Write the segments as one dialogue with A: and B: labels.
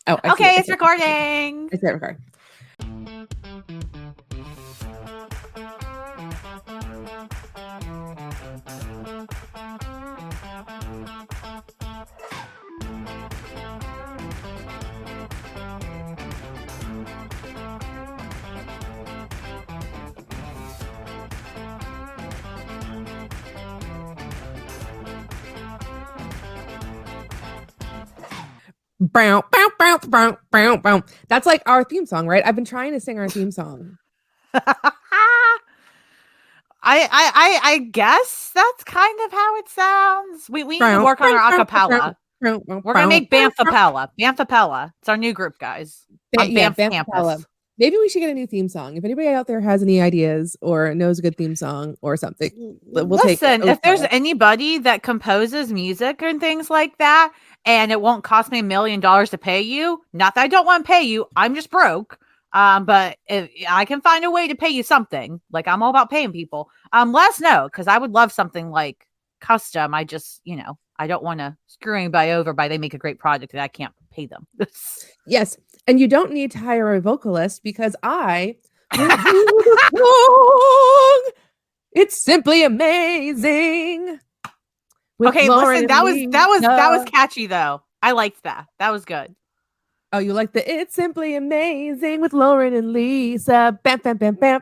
A: Oh, I see
B: Okay,
A: it.
B: it's recording.
A: I see it record. Bow, bow, bow, bow, bow, bow. That's like our theme song, right? I've been trying to sing our theme song.
B: I guess that's kind of how it sounds. We need to work on our acapella. We're gonna make BAMF-apella. BAMF-apella. It's our new group, guys. On
A: Yeah,
B: BAMF campus.
A: Maybe we should get a new theme song. If anybody out there has any ideas or knows a good theme song or something, we'll take it.
B: Listen, if there's anybody that composes music and things like that, and it won't cost me $1 million to pay you, not that I don't want to pay you, I'm just broke. But if I can find a way to pay you something, like I'm all about paying people. Let us know, because I would love something like custom. I just, I don't want to screw anybody over by they make a great project that I can't pay them.
A: Yes, and you don't need to hire a vocalist because I will do the song. It's simply amazing.
B: Okay, listen, that was catchy though. I liked that. That was good.
A: Oh, you like the "It's Simply Amazing" with Lauren and Lisa. Bam, bam, bam, bam,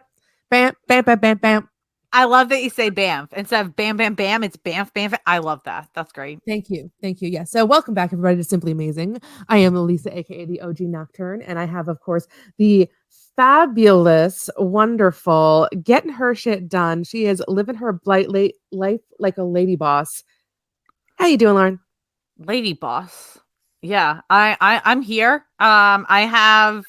A: bam, bam, bam, bam, bam.
B: I love that you say BAMF instead of bam, bam, bam. It's BAMF, BAMF. I love that. That's great.
A: Thank you. Yeah. So welcome back, everybody, to Simply Amazing. I am Lisa, aka the OG Nocturne, and I have, of course, the fabulous, wonderful, getting her shit done. She is living her life like a lady boss. How you doing, Lauren?
B: Lady boss. Yeah, I'm here. I have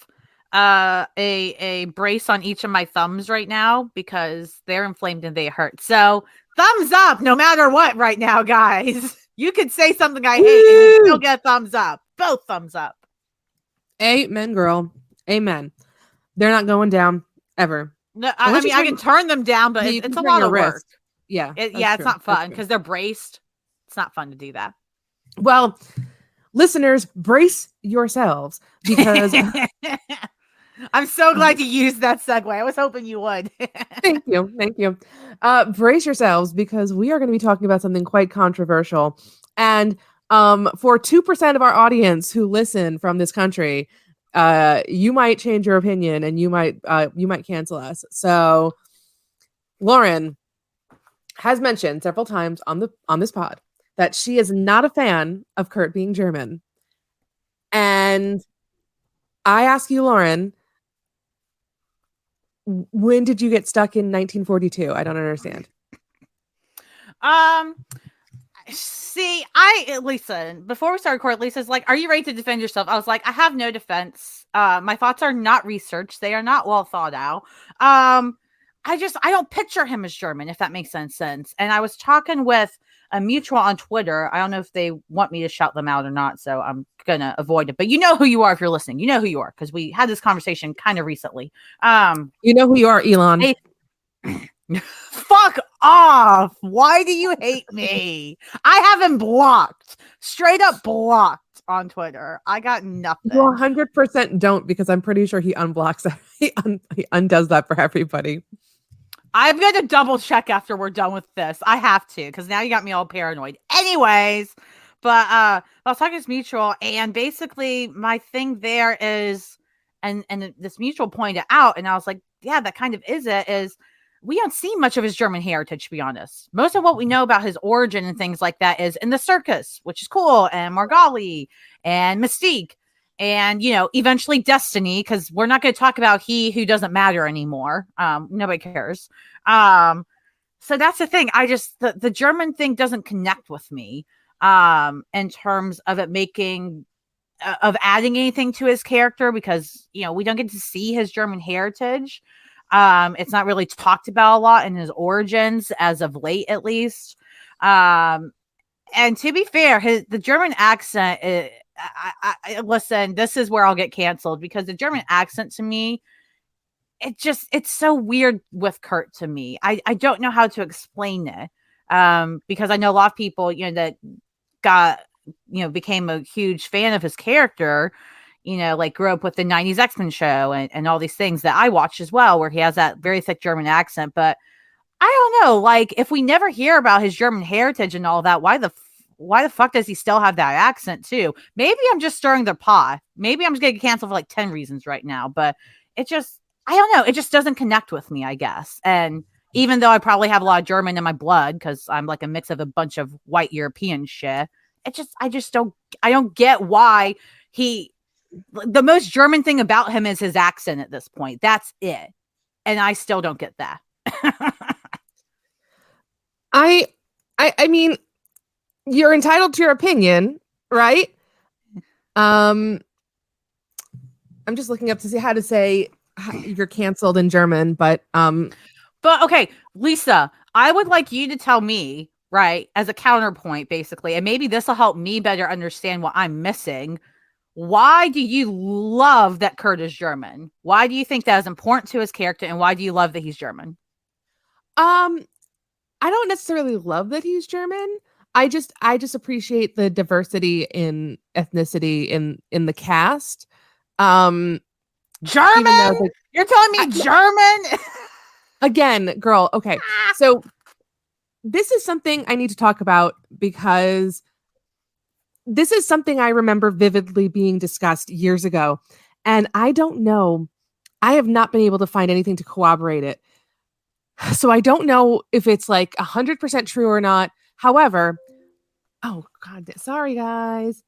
B: a brace on each of my thumbs right now because they're inflamed and they hurt. So thumbs up no matter what right now, guys. You could say something I hate and you still get thumbs up. Both thumbs up.
A: Amen, girl. Amen. They're not going down ever.
B: No, I mean I can turn them down, but it's a lot of work.
A: Yeah.
B: It's not fun because they're braced. It's not fun to do that.
A: Well, listeners, brace yourselves because
B: I'm so glad you used that segue. I was hoping you would.
A: Thank you. Brace yourselves because we are going to be talking about something quite controversial. And for 2% of our audience who listen from this country, you might change your opinion and you might cancel us. So Lauren has mentioned several times on this pod that she is not a fan of Kurt being German. And I ask you, Lauren, when did you get stuck in 1942? I don't understand.
B: See, Lisa, before we start recording, Lisa's like, are you ready to defend yourself? I was like, I have no defense. My thoughts are not researched. They are not well thought out. I don't picture him as German, if that makes any sense. And I was talking with a mutual on Twitter. I don't know if they want me to shout them out or not, so I'm gonna avoid it. But you know who you are if you're listening. You know who you are because we had this conversation kind of recently.
A: You know who you are, Elon.
B: Fuck off. Why do you hate me? I have him blocked. Straight up blocked on Twitter. I got nothing.
A: You 100% don't because I'm pretty sure he unblocks he undoes that for everybody.
B: I'm going to double check after we're done with this. I have to, because now you got me all paranoid. Anyways, but I was talking to this mutual, and basically my thing there is, and this mutual pointed out, and I was like, yeah, that kind of is we don't see much of his German heritage, to be honest. Most of what we know about his origin and things like that is in the circus, which is cool, and Margali, and Mystique, and, eventually Destiny, because we're not going to talk about he who doesn't matter anymore. Nobody cares. So that's the thing. The German thing doesn't connect with me in terms of it making, of adding anything to his character, because, we don't get to see his German heritage. It's not really talked about a lot in his origins as of late, at least. And to be fair, the German accent, listen, this is where I'll get canceled because the German accent to me, it's so weird with Kurt to me. I don't know how to explain it. Because I know a lot of people, that got, became a huge fan of his character, like grew up with the 90s X-Men show and all these things that I watched as well, where he has that very thick German accent. But I don't know, like if we never hear about his German heritage and all that, why the fuck does he still have that accent too? Maybe I'm just stirring the pot. Maybe I'm just gonna get canceled for like 10 reasons right now, but it just, I don't know. It just doesn't connect with me, I guess. And even though I probably have a lot of German in my blood because I'm like a mix of a bunch of white European shit, I don't get why the most German thing about him is his accent at this point. That's it. And I still don't get that.
A: I mean, you're entitled to your opinion, right? I'm just looking up to see how to say you're canceled in German, but
B: okay, Lisa, I would like you to tell me, right, as a counterpoint, basically, and maybe this will help me better understand what I'm missing. Why do you love that Kurt is German? Why do you think that is important to his character, and why do you love that he's German?
A: I don't necessarily love that he's German. I just appreciate the diversity in ethnicity in the cast.
B: German? You're telling me German?
A: Again, girl. Okay. So this is something I need to talk about because this is something I remember vividly being discussed years ago. And I don't know. I have not been able to find anything to corroborate it. So I don't know if it's like 100% true or not. However, oh God, sorry guys.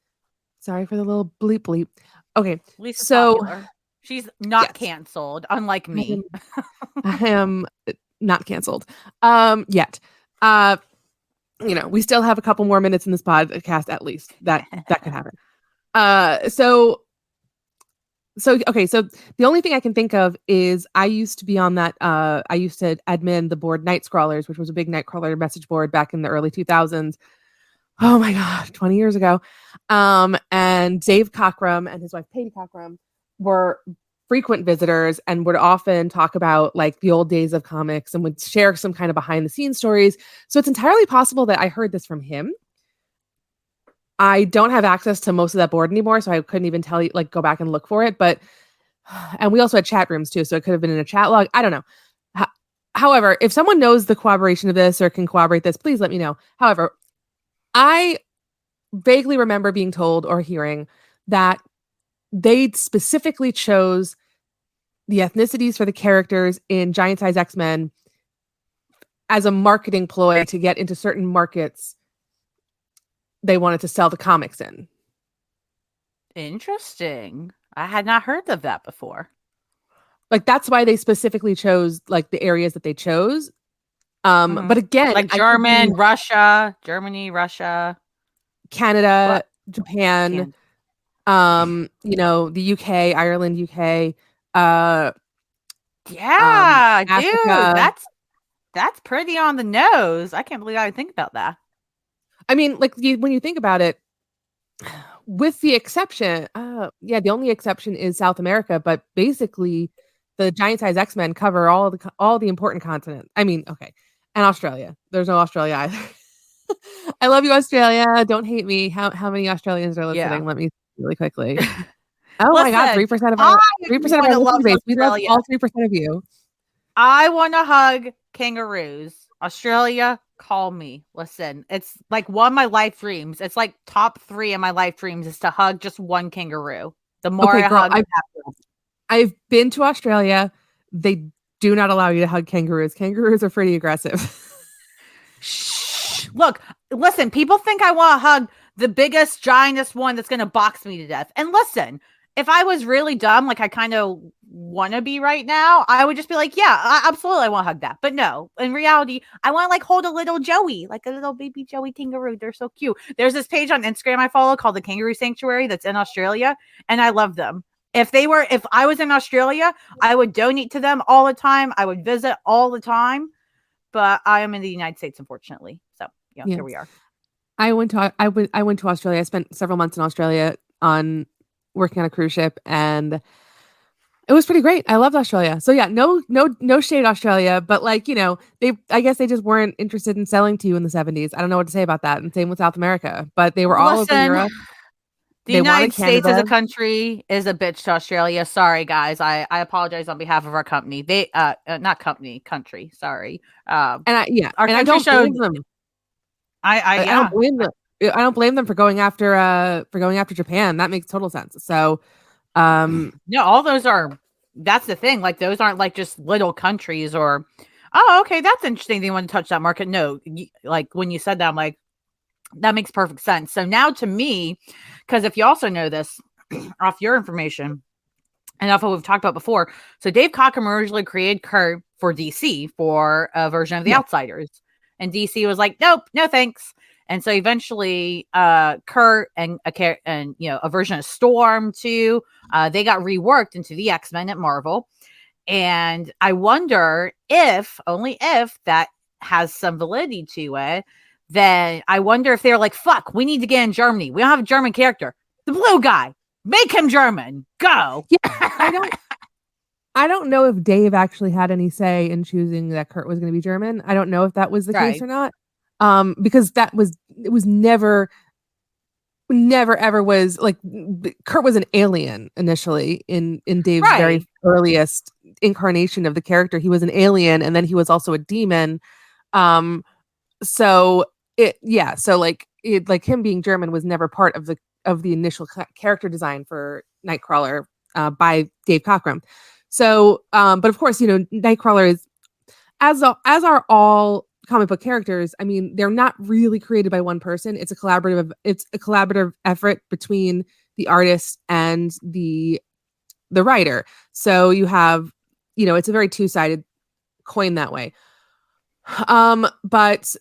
A: Sorry for the little bleep. Okay.
B: Lisa's
A: so
B: popular. She's not canceled, unlike me.
A: I am not canceled yet. We still have a couple more minutes in this podcast at least. That could happen. So the only thing I can think of is I used to be on that. I used to admin the board Nightcrawlers, which was a big Nightcrawler message board back in the early 2000s. Oh my God, 20 years ago. And Dave Cockrum and his wife Katie Cockrum were frequent visitors and would often talk about like the old days of comics and would share some kind of behind the scenes stories. So it's entirely possible that I heard this from him. I don't have access to most of that board anymore, so I couldn't even tell you, like, go back and look for it. But, and we also had chat rooms too, so it could have been in a chat log. I don't know. However, if someone knows the corroboration of this or can corroborate this, please let me know. However, I vaguely remember being told or hearing that they specifically chose the ethnicities for the characters in Giant Size X-Men as a marketing ploy to get into certain markets they wanted to sell the comics in.
B: Interesting. I had not heard of that before.
A: Like that's why they specifically chose like the areas that they chose. But again,
B: like Germany, Russia,
A: Canada, Japan, the UK, Ireland, UK,
B: yeah,
A: Africa.
B: Dude, that's pretty on the nose. I can't believe I would think about that.
A: I mean, like when you think about it, with the exception, the only exception is South America, but basically the Giant Size X-Men cover all the important continents. I mean, okay. And Australia. There's no Australia either. I love you, Australia. Don't hate me. How many Australians are listening?
B: Yeah.
A: Let me really quickly. Oh my God, 3% of our listening base. We love all 3% of you.
B: I want to hug kangaroos. Australia, call me. Listen, it's like one of my life dreams. It's like top 3 of my life dreams is to hug just one kangaroo. The more I hug,
A: I've been to Australia. They do not allow you to hug kangaroos. Kangaroos are pretty aggressive.
B: Shh. Look, listen, people think I want to hug the biggest, giantest one that's going to box me to death. And listen, if I was really dumb, like I kind of want to be right now, I would just be like, yeah, absolutely, I want to hug that. But no, in reality, I want to like hold a little Joey, like a little baby Joey kangaroo. They're so cute. There's this page on Instagram I follow called the Kangaroo Sanctuary that's in Australia, and I love them. If I was in Australia, I would donate to them all the time. I would visit all the time. But I am in the United States, unfortunately. So here we are.
A: I went to Australia. I spent several months in Australia working on a cruise ship, and it was pretty great. I loved Australia. So yeah, no shade Australia, but like, I guess they just weren't interested in selling to you in the 70s. I don't know what to say about that. And same with South America, but they were all over Europe.
B: The
A: They
B: United
A: wanted
B: States as
A: Canada.
B: a country is a bitch to Australia. Sorry, guys. I apologize on behalf of our company. They not company, country. Sorry.
A: And
B: Our
A: I
B: country
A: don't
B: showed.
A: blame them. I don't
B: Yeah.
A: blame them. I don't blame them for going after Japan. That makes total sense. So,
B: No, all those are. That's the thing. Like those aren't like just little countries or. Oh, okay, that's interesting. They want to touch that market. No, like when you said that, I'm like, that makes perfect sense. So now to me, because if you also know this off your information and off what we've talked about before, so Dave Cockrum originally created Kurt for DC for a version of The
A: yeah.
B: Outsiders, and DC was like, nope, no thanks. And so eventually, Kurt and a version of Storm too, they got reworked into the X-Men at Marvel. And I wonder if, only if, that has some validity to it. Then I wonder if they're like, fuck, we need to get in Germany. We don't have a German character. The blue guy, make him German. Go.
A: Yeah, I don't know if Dave actually had any say in choosing that Kurt was going to be German. I don't know if that was the case
B: Right.
A: or not. Because it was never ever was like Kurt was an alien initially in Dave's
B: Right.
A: very earliest incarnation of the character. He was an alien, and then he was also a demon. So like him being German was never part of the initial character design for Nightcrawler by Dave Cockrum. So, but of course, Nightcrawler is as are all comic book characters. I mean, they're not really created by one person. It's a collaborative effort between the artist and the writer. So you have, it's a very two-sided coin that way. But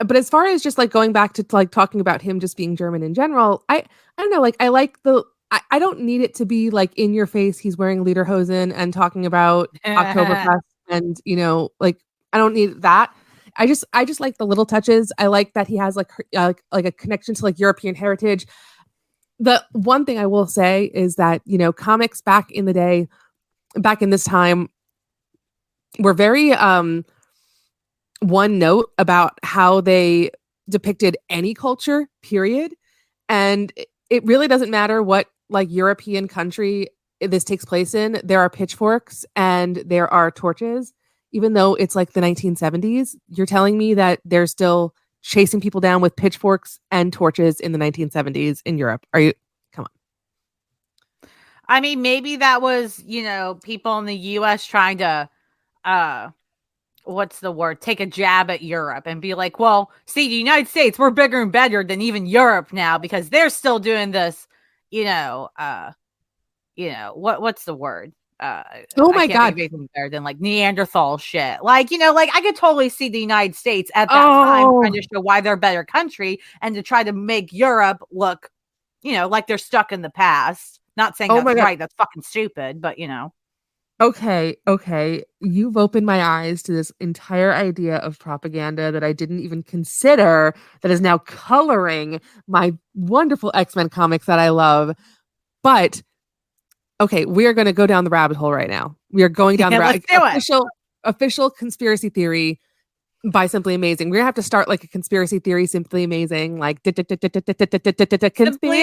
A: as far as just like going back to like talking about him just being German in general, I don't know, like I like I don't need it to be like in your face. He's wearing lederhosen and talking about Oktoberfest and like I don't need that. I just like the little touches. I like that he has like a connection to like European heritage. The one thing I will say is that comics back in the day, back in this time, were very one note about how they depicted any culture, period. And it really doesn't matter what like European country this takes place in. There are pitchforks and there are torches. Even though it's like the 1970s, you're telling me that they're still chasing people down with pitchforks and torches in the 1970s in Europe. Are you? Come on.
B: I mean, maybe that was, people in the US trying to what's the word? Take a jab at Europe and be like, well, see, the United States, we're bigger and better than even Europe now because they're still doing this, what's the word?
A: Oh my God.
B: Think of anything better than like Neanderthal shit. Like, like I could totally see the United States at that time trying to show why they're a better country and to try to make Europe look, like they're stuck in the past. Not saying that's right. That's fucking stupid, but
A: Okay. You've opened my eyes to this entire idea of propaganda that I didn't even consider that is now coloring my wonderful X-Men comics that I love. But okay, we are going to go down the rabbit hole right now. We are going down the rabbit official conspiracy theory by Simply Amazing. We're gonna have to start like a conspiracy theory, Simply Amazing, like
B: Simply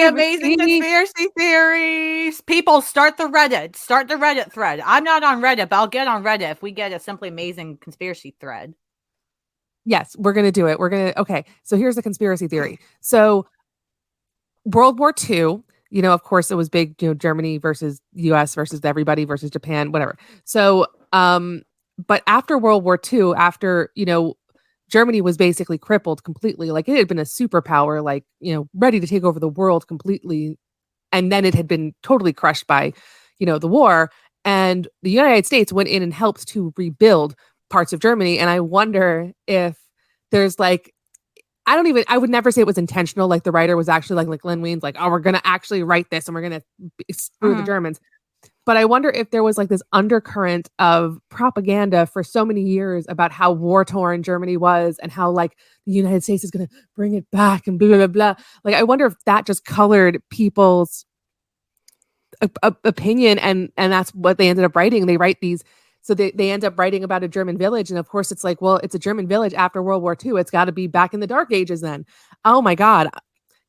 B: Amazing conspiracy theories. People, start the Reddit thread. I'm not on Reddit, but I'll get on Reddit if we get a Simply Amazing conspiracy thread.
A: Yes, we're gonna do it. Okay. So here's the conspiracy theory. So World War II, of course it was big, Germany versus US versus everybody versus Japan, whatever. So but after World War II, after, Germany was basically crippled completely, like it had been a superpower, like, ready to take over the world completely. And then it had been totally crushed by, the war. And the United States went in and helped to rebuild parts of Germany. And I wonder if there's like, I would never say it was intentional. Like the writer was actually like Lin Wein's like, oh, we're going to actually write this and we're going to screw the Germans. But I wonder if there was like this undercurrent of propaganda for so many years about how war-torn Germany was and how like the United States is going to bring it back and blah, blah, blah, blah. Like, I wonder if that just colored people's opinion and that's what they ended up writing. They write these. So they end up writing about a German village. And of course it's like, well, it's a German village after World War II. It's got to be back in the Dark Ages then. Oh my God.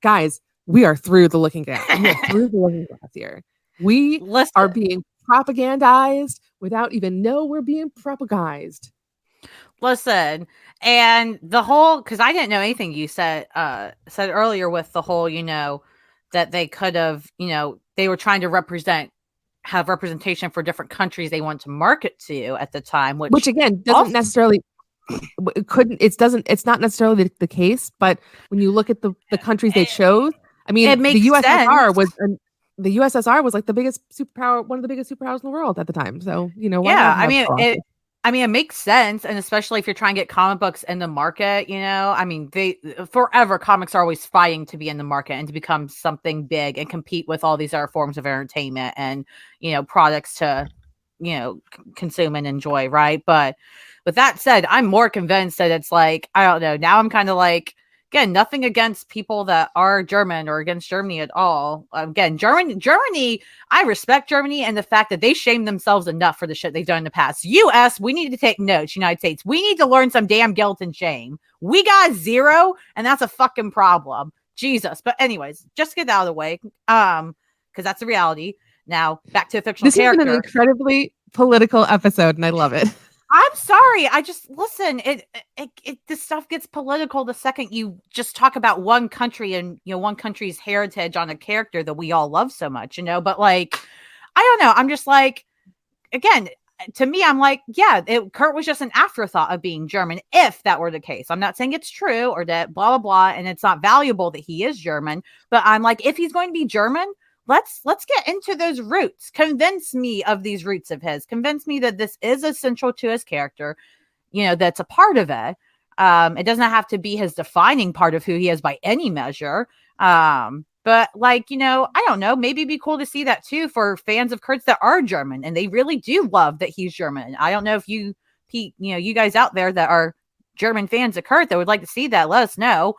A: Guys, we are through the looking glass. We are through the looking glass here. We are
B: Listen,
A: being propagandized without even know we're being propagandized.
B: listen, and the whole, because I didn't know anything you said earlier with the whole, that they could have, they were trying to have representation for different countries they want to market to at the time,
A: Which again doesn't necessarily it's not necessarily the case, but when you look at the countries they chose, I mean,
B: it makes sense.
A: The USSR was like the biggest superpower, one of the biggest superpowers in the world at the time. So, why
B: Yeah,
A: not have Colossus?
B: it makes sense, and especially if you're trying to get comic books in the market, I mean, they forever comics are always fighting to be in the market and to become something big and compete with all these other forms of entertainment and products to consume and enjoy, right? But with that said, I'm more convinced that it's like, I don't know, now I'm kind of like, again, nothing against people that are German or against Germany at all. Again, Germany, I respect Germany and the fact that they shame themselves enough for the shit they've done in the past. US, we need to take notes. United States, we need to learn some damn guilt and shame. We got zero, and that's a fucking problem. Jesus. But anyways, just get out of the way, because that's the reality. Now, back to a fictional character.
A: This has been an incredibly political episode, and I love it.
B: I'm sorry. I just listen. This stuff gets political the second you just talk about one country and one country's heritage on a character that we all love so much. But like, I don't know. I'm just like, again, to me, I'm like, yeah, Kurt was just an afterthought of being German. If that were the case, I'm not saying it's true or that blah blah blah, and it's not valuable that he is German. But I'm like, if he's going to be German, let's get into those roots. Convince me of these roots of his. Convince me that this is essential to his character, that's a part of it. It doesn't have to be his defining part of who he is by any measure. But like, I don't know, maybe it'd be cool to see that too for fans of Kurt's that are German and they really do love that he's German. I don't know if you guys out there that are German fans of Kurt that would like to see that, let us know.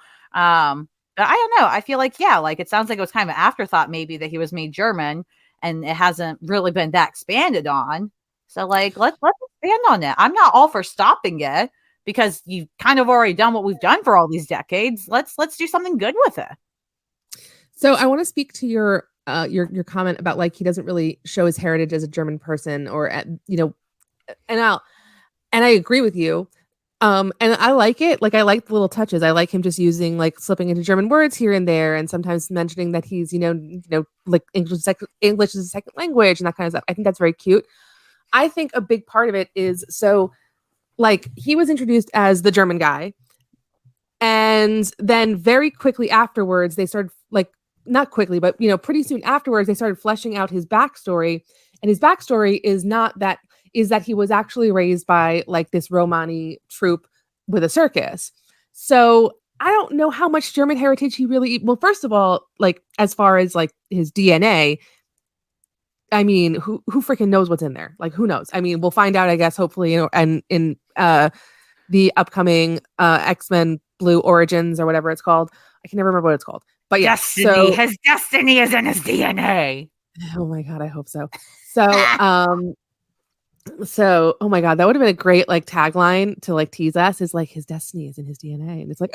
B: But I don't know. I feel like, yeah, like it sounds like it was kind of an afterthought maybe that he was made German and it hasn't really been that expanded on. So like, let's expand on it. I'm not all for stopping it because you've kind of already done what we've done for all these decades. Let's do something good with it.
A: So I want to speak to your comment about like he doesn't really show his heritage as a German person and I agree with you. And I like it. Like, I like the little touches. I like him just using, like, slipping into German words here and there, and sometimes mentioning that he's, like English is a second language and that kind of stuff. I think that's very cute. I think a big part of it is like, he was introduced as the German guy, and then very quickly afterwards, they started, like, not quickly, but, pretty soon afterwards, they started fleshing out his backstory, and his backstory is that he was actually raised by like this Romani troupe with a circus. So I don't know how much German heritage he really, well, first of all, like as far as like his DNA, I mean, who freaking knows what's in there? Like, who knows? I mean, we'll find out, I guess, hopefully, and in the upcoming X-Men Blue Origins or whatever it's called. I can never remember what it's called. But yeah,
B: his destiny is in his DNA.
A: Oh my God, I hope so. So, oh my God, that would have been a great like tagline to like tease us is like his destiny is in his DNA. And it's like,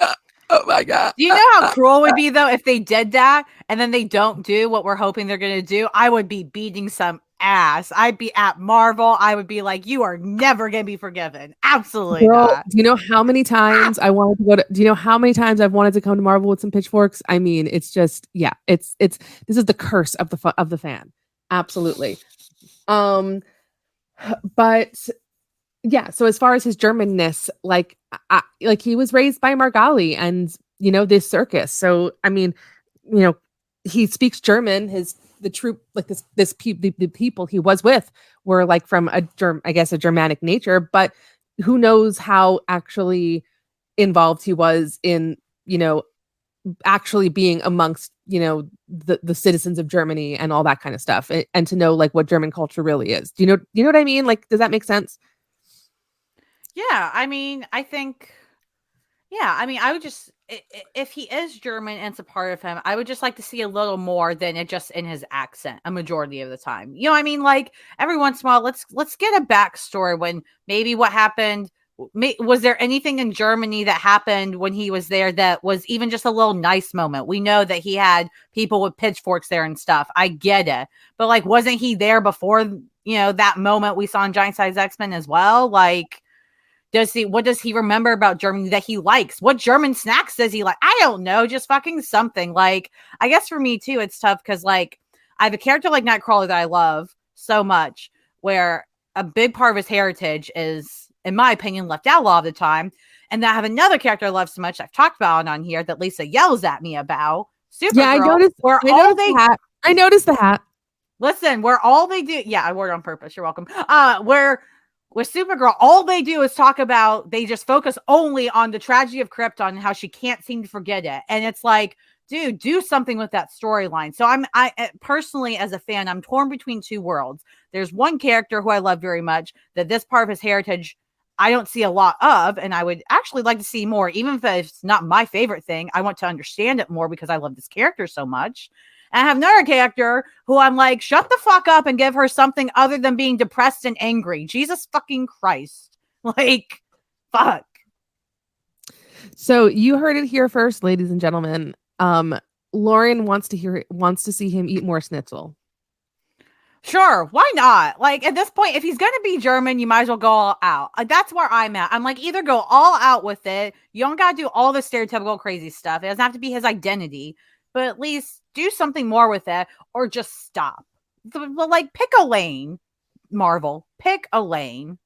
A: oh my God.
B: Do you know how cruel it would be though if they did that and then they don't do what we're hoping they're going to do? I would be beating some ass. I'd be at Marvel. I would be like, you are never going to be forgiven. Absolutely not.
A: Do you know how many times I wanted to go to, do you know how many times I've wanted to come to Marvel with some pitchforks? I mean, it's just, yeah, this is the curse of the fan. Absolutely. But yeah, so as far as his Germanness, like he was raised by Margali and this circus. So I mean, he speaks German. The troop, like the people he was with were like from a Germanic nature. But who knows how actually involved he was in actually being amongst the citizens of Germany and all that kind of stuff, and to know like what German culture really is. Do you know what I mean? Like, does that make sense?
B: Yeah, I mean, I think, yeah, I mean, I would just, if he is German and it's a part of him, I would just like to see a little more than it just in his accent a majority of the time. You know what I mean? Like every once in a while, let's get a backstory when maybe what happened was there anything in Germany that happened when he was there that was even just a little nice moment? We know that he had people with pitchforks there and stuff. I get it. But like, wasn't he there before, that moment we saw in Giant Size X-Men as well? Like, what does he remember about Germany that he likes? What German snacks does he like? I don't know. Just fucking something. Like, I guess for me too, it's tough because like I have a character like Nightcrawler that I love so much, where a big part of his heritage is, in my opinion, left out a lot of the time. And then I have another character I love so much I've talked about on here that Lisa yells at me about. Supergirl.
A: Yeah, I noticed. I noticed the hat.
B: Listen, where all they do, I wore it on purpose. You're welcome. Where with Supergirl, all they do is talk about, they just focus only on the tragedy of Krypton and how she can't seem to forget it. And it's like, dude, do something with that storyline. So I personally, as a fan, I'm torn between two worlds. There's one character who I love very much that this part of his heritage I don't see a lot of, and I would actually like to see more, even if it's not my favorite thing. I want to understand it more because I love this character so much. And I have another character who I'm like, shut the fuck up and give her something other than being depressed and angry. Jesus fucking Christ. Like, fuck.
A: So you heard it here first, ladies and gentlemen. Lauren wants to see him eat more schnitzel.
B: Sure, why not? Like, at this point, if he's gonna be German, you might as well go all out. That's where I'm at. I'm like, either go all out with it. You don't gotta do all the stereotypical crazy stuff. It doesn't have to be his identity, but at least do something more with it, or just stop. Like, pick a lane, Marvel. Pick a lane.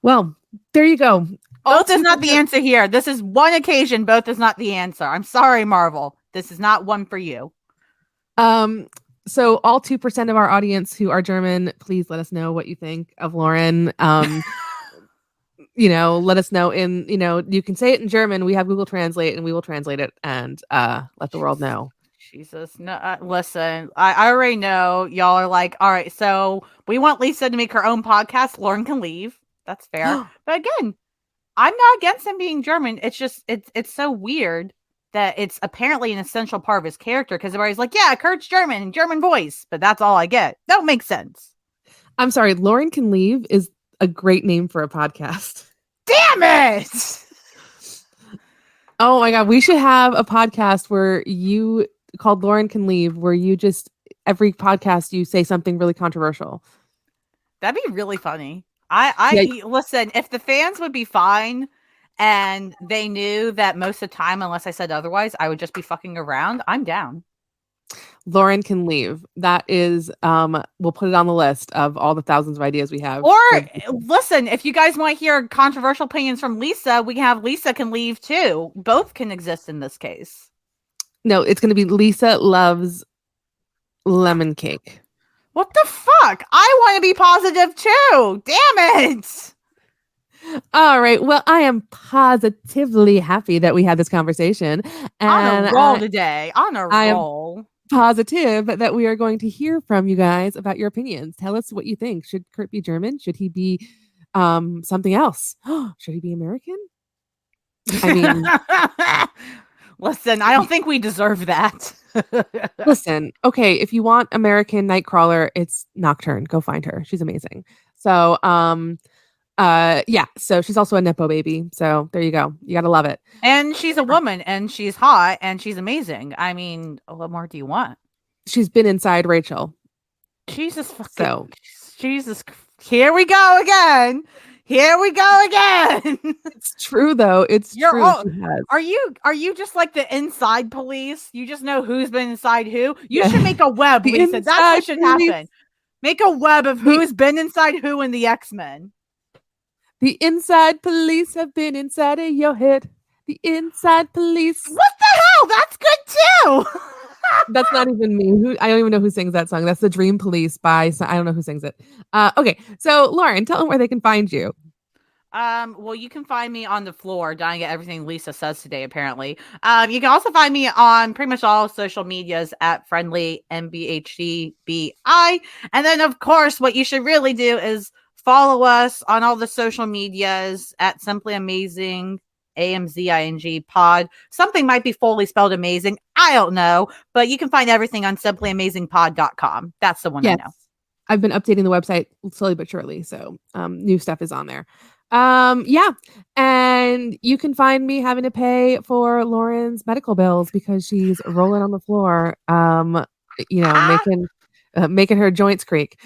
A: Well, there you go.
B: Both is not the answer here. This is one occasion. Both is not the answer. I'm sorry, Marvel. This is not one for you.
A: So all 2% of our audience who are German, please let us know what you think of Lauren. Let us know you can say it in German. We have Google Translate and we will translate it and let the world know.
B: Jesus. No, listen, I already know y'all are like, all right, so we want Lisa to make her own podcast. Lauren can leave. That's fair. But again, I'm not against him being German. It's just, it's so weird that it's apparently an essential part of his character, because everybody's like, yeah, Kurt's German voice, but that's all I get. That makes sense.
A: I'm sorry, Lauren Can Leave is a great name for a podcast.
B: Damn it!
A: Oh my God, we should have a podcast called Lauren Can Leave, where you just, every podcast you say something really controversial.
B: That'd be really funny. Listen, if the fans would be fine and they knew that most of the time, unless I said otherwise, I would just be fucking around, I'm down.
A: Lauren Can Leave. That is, we'll put it on the list of all the thousands of ideas we have.
B: Or listen, if you guys want to hear controversial opinions from Lisa, we can have Lisa Can Leave too. Both can exist in this case.
A: No, it's going to be Lisa Loves Lemon Cake.
B: What the fuck? I want to be positive too. Damn it.
A: All right. Well, I am positively happy that we had this conversation. And
B: on a roll today. On a roll.
A: Am positive that we are going to hear from you guys about your opinions. Tell us what you think. Should Kurt be German? Should he be something else? Should he be American? I mean,
B: listen, I don't think we deserve that.
A: Listen, okay, if you want American Nightcrawler, it's Nocturne. Go find her. She's amazing. So, so she's also a Nepo baby. So there you go. You gotta love it.
B: And she's a woman, and she's hot, and she's amazing. I mean, what more do you want?
A: She's been inside Rachel.
B: Jesus. Here we go again.
A: It's true though. It's true.
B: Are you just like the inside police? You just know who's been inside who? You should make a web, Lisa. That's what should happen. Make a web of who's been inside who in the X-Men.
A: The inside police have been inside of your head. The inside police.
B: What the hell? That's good too.
A: That's not even me. I don't even know who sings that song. That's the Dream Police by, I don't know who sings it. Okay, so Lauren, tell them where they can find you.
B: Well, you can find me on the floor dying at everything Lisa says today, apparently. You can also find me on pretty much all social medias at friendly MBHDBI. And then, of course, what you should really do is follow us on all the social medias at Simply Amazing, AMZING pod. Something might be fully spelled amazing. I don't know, but you can find everything on simplyamazingpod.com. That's the one I know.
A: I've been updating the website slowly but surely, so new stuff is on there. Yeah, and you can find me having to pay for Lauren's medical bills because she's rolling on the floor, making her joints creak.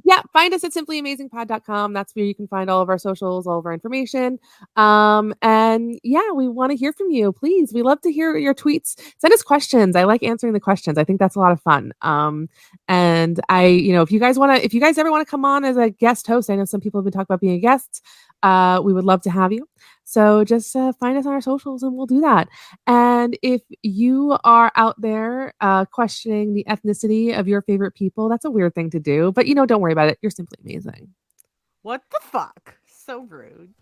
A: Yeah, find us at simplyamazingpod.com. That's where you can find all of our socials, all of our information. And yeah, we want to hear from you. Please, we love to hear your tweets. Send us questions. I like answering the questions. I think that's a lot of fun. And if you guys ever want to come on as a guest host, I know some people have been talking about being a guest. We would love to have you. So just find us on our socials and we'll do that. And if you are out there questioning the ethnicity of your favorite people, that's a weird thing to do. But don't worry about it. You're simply amazing.
B: What the fuck? So rude.